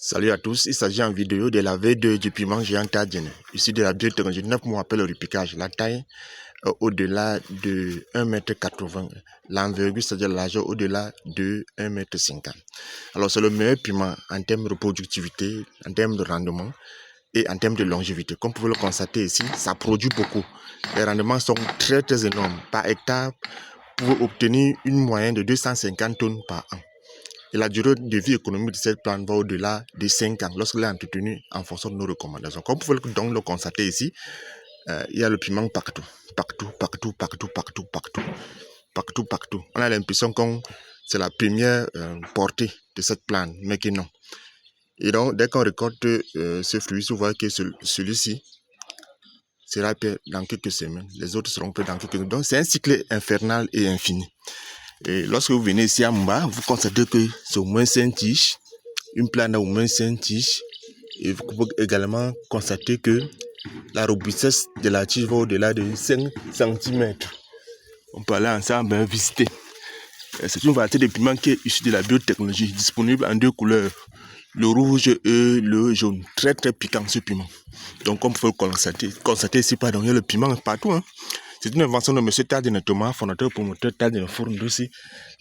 Salut à tous, il s'agit en vidéo de la V2 du piment géant Tadine, issu de la biotechnologie 9 mois après le repiquage. La taille au-delà de 1,80 m, l'envergure, c'est-à-dire la largeur au-delà de 1,50 m. Alors c'est le meilleur piment en termes de productivité, en termes de rendement et en termes de longévité. Comme vous pouvez le constater ici, ça produit beaucoup. Les rendements sont très énormes. Par hectare, vous pouvez obtenir une moyenne de 250 tonnes par an. Et la durée de vie économique de cette plante va au-delà de 5 ans lorsqu'elle est entretenue en fonction de nos recommandations. Comme vous pouvez donc le constater ici, il y a le piment partout. Partout. On a l'impression que c'est la première portée de cette plante, mais que non. Et donc, dès qu'on récolte ce fruit, vous voyez que celui-ci sera prêt dans quelques semaines. Les autres seront prêts dans quelques semaines. Donc, c'est un cycle infernal et infini. Et lorsque vous venez ici à Mumba, vous constatez que c'est au moins 5 tiges. Une plante a au moins 5 tiges. Et vous pouvez également constater que la robustesse de la tige va au-delà de 5 cm. On peut aller ensemble visiter. C'est une variété de piment qui est issue de la biotechnologie, disponible en 2 couleurs, le rouge et le jaune. Très piquant ce piment. Donc comme vous pouvez le constater ici, pardon, il y a le piment partout. C'est une invention de M. Tadine Thomas, fondateur promoteur Tadine Fourndouci,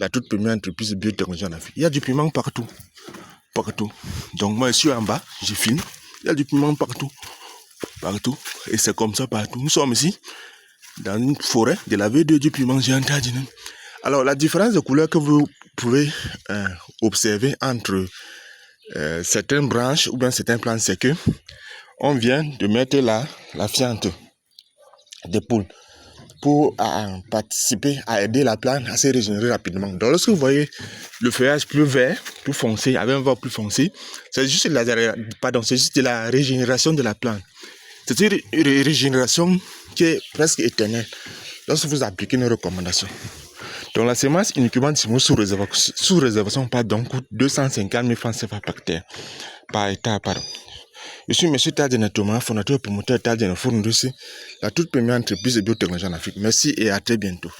la toute première entreprise de biotechnologie en Afrique. Il y a du piment partout. Donc moi je suis en bas, je filme. Il y a du piment partout. Et c'est comme ça partout. Nous sommes ici dans une forêt de la V2 du piment géant Tadine. Alors la différence de couleur que vous pouvez observer entre certaines branches ou bien certains plants, c'est que on vient de mettre la fiente des poules pour participer à aider la plante à se régénérer rapidement. Donc lorsque vous voyez le feuillage plus vert, plus foncé, avec un vert plus foncé, c'est juste de la régénération de la plante. C'est une régénération qui est presque éternelle lorsque vous appliquez nos recommandations. Donc la semence uniquement sous réservation coûte 250 000 francs CFA par hectare. Je suis M. Tadine Thomas, fondateur et promoteur Tadine Fourndouci, la toute première entreprise de biotechnologie en Afrique. Merci et à très bientôt.